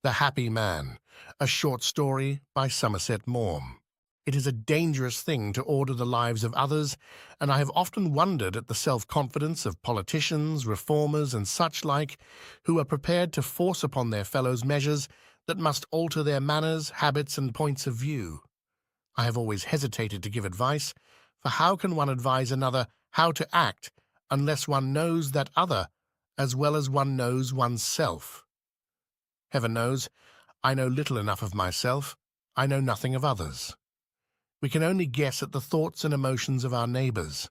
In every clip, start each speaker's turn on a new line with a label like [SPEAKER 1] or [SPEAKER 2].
[SPEAKER 1] The Happy Man, a short story by Somerset Maugham. It is a dangerous thing to order the lives of others, and I have often wondered at the self-confidence of politicians, reformers, and such like, who are prepared to force upon their fellows measures that must alter their manners, habits, and points of view. I have always hesitated to give advice, for how can one advise another how to act unless one knows that other as well as one knows oneself? Heaven knows, I know little enough of myself. I know nothing of others. We can only guess at the thoughts and emotions of our neighbours.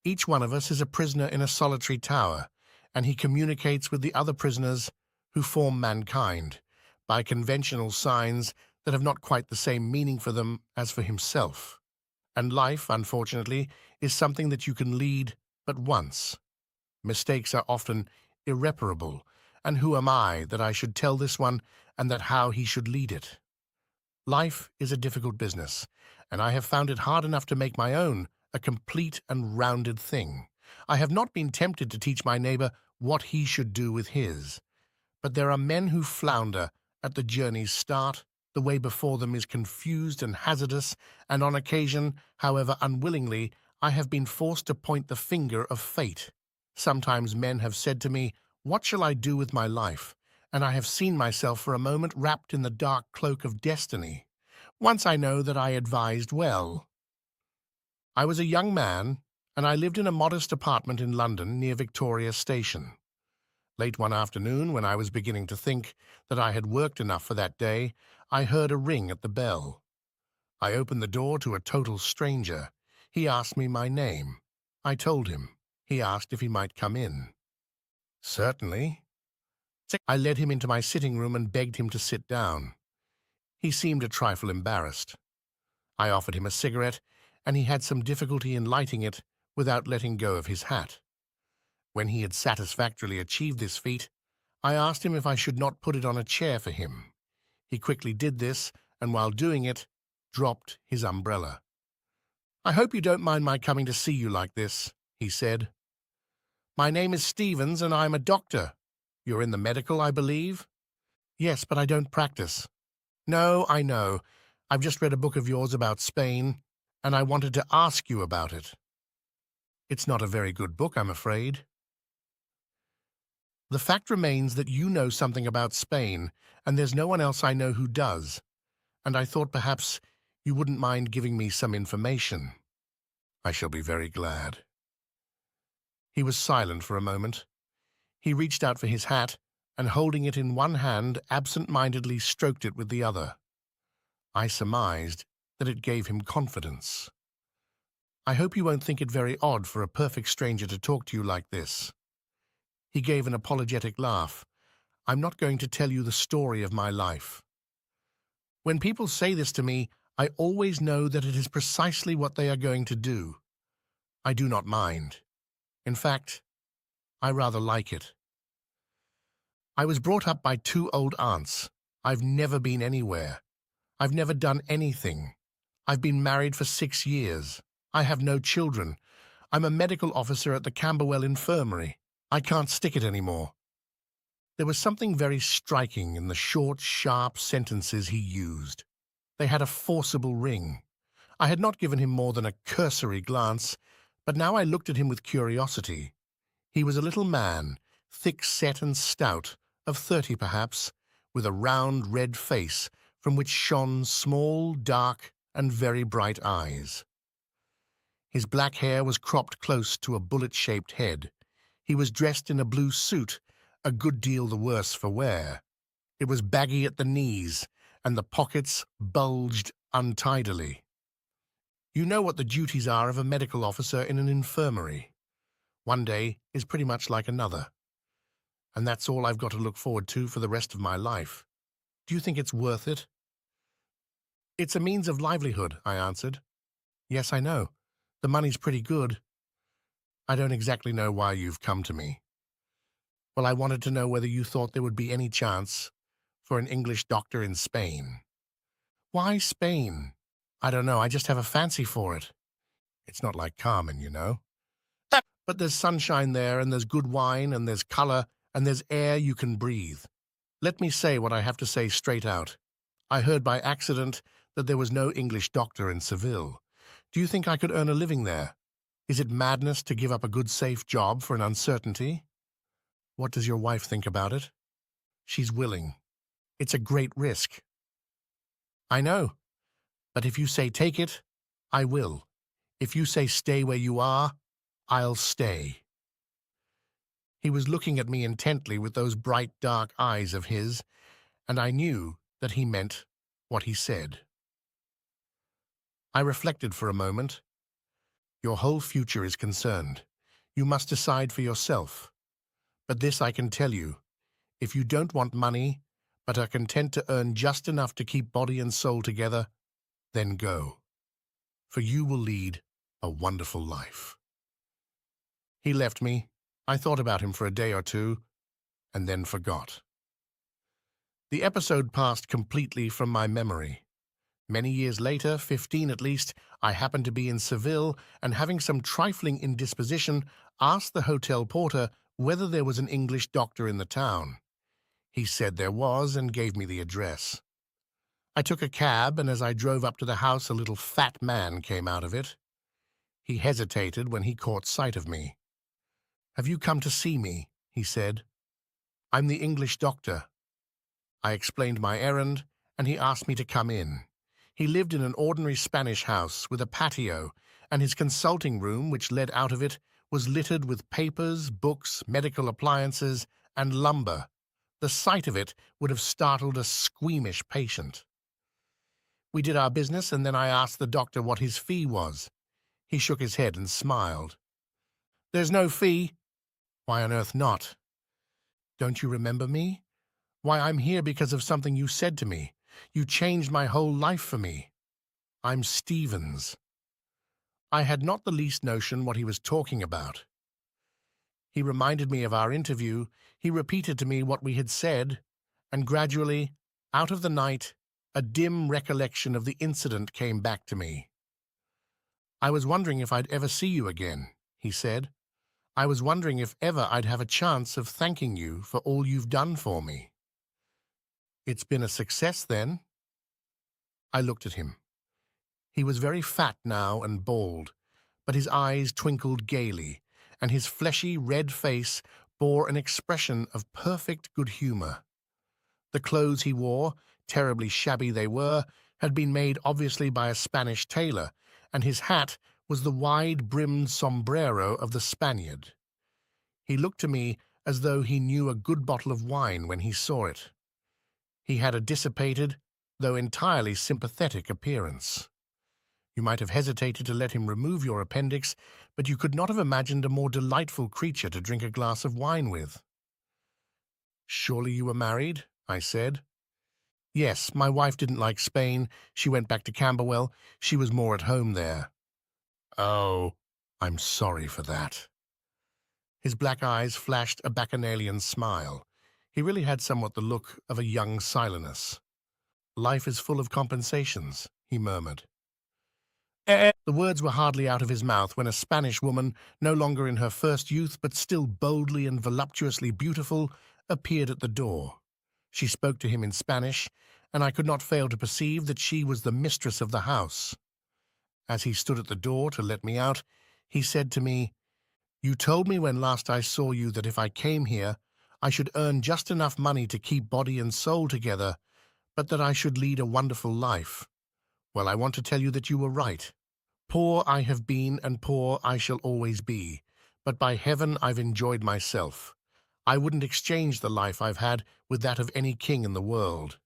[SPEAKER 1] Each one of us is a prisoner in a solitary tower, and he communicates with the other prisoners who form mankind by conventional signs that have not quite the same meaning for them as for himself. And life, unfortunately, is something that you can lead but once. Mistakes are often irreparable, and who am I that I should tell this one and that how he should lead it? Life is a difficult business, and I have found it hard enough to make my own a complete and rounded thing. I have not been tempted to teach my neighbour what he should do with his. But there are men who flounder at the journey's start. The way before them is confused and hazardous, and on occasion, however unwillingly, I have been forced to point the finger of fate. Sometimes men have said to me, "What shall I do with my life?" And I have seen myself for a moment wrapped in the dark cloak of destiny. Once I know that I advised well. I was a young man, and I lived in a modest apartment in London near Victoria Station. Late one afternoon, when I was beginning to think that I had worked enough for that day, I heard a ring at the bell. I opened the door to a total stranger. He asked me my name. I told him. He asked if he might come in. Certainly. I led him into my sitting room and begged him to sit down. He seemed a trifle embarrassed. I offered him a cigarette, and he had some difficulty in lighting it without letting go of his hat. When he had satisfactorily achieved this feat, I asked him if I should not put it on a chair for him. He quickly did this, and while doing it, dropped his umbrella. "I hope you don't mind my coming to see you like this," he said. "My name is Stevens, and I am a doctor. You're in the medical, I believe?" "Yes, but I don't practice." "No, I know. I've just read a book of yours about Spain, and I wanted to ask you about it." "It's not a very good book, I'm afraid." "The fact remains that you know something about Spain, and there's no one else I know who does, and I thought perhaps you wouldn't mind giving me some information." "I shall be very glad." He was silent for a moment. He reached out for his hat, and holding it in one hand, absent-mindedly stroked it with the other. I surmised that it gave him confidence. "I hope you won't think it very odd for a perfect stranger to talk to you like this." He gave an apologetic laugh. "I'm not going to tell you the story of my life. When people say this to me, I always know that it is precisely what they are going to do. I do not mind. In fact, I rather like it. I was brought up by two old aunts. I've never been anywhere. I've never done anything. I've been married for 6 years. I have no children. I'm a medical officer at the Camberwell Infirmary. I can't stick it anymore." There was something very striking in the short, sharp sentences he used. They had a forcible ring. I had not given him more than a cursory glance, but now I looked at him with curiosity. He was a little man, thick-set and stout, of 30 perhaps, with a round red face from which shone small, dark, and very bright eyes. His black hair was cropped close to a bullet-shaped head. He was dressed in a blue suit, a good deal the worse for wear. It was baggy at the knees, and the pockets bulged untidily. You know what the duties are of a medical officer in an infirmary. One day is pretty much like another. And that's all I've got to look forward to for the rest of my life. Do you think it's worth it?" "It's a means of livelihood," I answered. "Yes, I know. The money's pretty good." "I don't exactly know why you've come to me." "Well, I wanted to know whether you thought there would be any chance for an English doctor in Spain." "Why Spain?" "I don't know. I just have a fancy for it." "It's not like Carmen, you know." "But there's sunshine there, and there's good wine, and there's color, and there's air you can breathe. Let me say what I have to say straight out. I heard by accident that there was no English doctor in Seville. Do you think I could earn a living there? Is it madness to give up a good safe job for an uncertainty? What does your wife think about it? She's willing. It's a great risk. I know, but if you say take it, I will. If you say stay where you are, I'll stay. He was looking at me intently with those bright, dark eyes of his, and I knew that he meant what he said. I reflected for a moment. Your whole future is concerned. You must decide for yourself. But this I can tell you. If you don't want money, but are content to earn just enough to keep body and soul together, then go. For you will lead a wonderful life. He left me. I thought about him for a day or two, and then forgot. The episode passed completely from my memory. Many years later, 15 at least, I happened to be in Seville and, having some trifling indisposition, asked the hotel porter whether there was an English doctor in the town. He said there was and gave me the address. I took a cab, and as I drove up to the house, a little fat man came out of it. He hesitated when he caught sight of me. "Have you come to see me?" he said. "I'm the English doctor." I explained my errand, and he asked me to come in. He lived in an ordinary Spanish house with a patio, and his consulting room, which led out of it, was littered with papers, books, medical appliances, and lumber. The sight of it would have startled a squeamish patient. We did our business, and then I asked the doctor what his fee was. He shook his head and smiled. "There's no fee." "Why on earth not?" "Don't you remember me? Why, I'm here because of something you said to me. You changed my whole life for me. I'm Stevens." I had not the least notion what he was talking about. He reminded me of our interview. He repeated to me what we had said, and gradually, out of the night, a dim recollection of the incident came back to me. "I was wondering if I'd ever see you again," he said. "I was wondering if ever I'd have a chance of thanking you for all you've done for me." "It's been a success, then?" I looked at him. He was very fat now and bald, but his eyes twinkled gaily, and his fleshy red face bore an expression of perfect good humor. The clothes he wore, terribly shabby they were, had been made obviously by a Spanish tailor, and his hat was the wide-brimmed sombrero of the Spaniard. He looked to me as though he knew a good bottle of wine when he saw it. He had a dissipated, though entirely sympathetic appearance. You might have hesitated to let him remove your appendix, but you could not have imagined a more delightful creature to drink a glass of wine with. "Surely you were married?" I said. "Yes, my wife didn't like Spain. She went back to Camberwell. She was more at home there." "Oh, I'm sorry for that." His black eyes flashed a bacchanalian smile. He really had somewhat the look of a young Silenus. "Life is full of compensations," he murmured. The words were hardly out of his mouth when a Spanish woman, no longer in her first youth but still boldly and voluptuously beautiful, appeared at the door. She spoke to him in Spanish, and I could not fail to perceive that she was the mistress of the house. As he stood at the door to let me out, he said to me, "You told me when last I saw you that if I came here, I should earn just enough money to keep body and soul together, but that I should lead a wonderful life. Well, I want to tell you that you were right. Poor I have been, and poor I shall always be, but by heaven I've enjoyed myself. I wouldn't exchange the life I've had with that of any king in the world.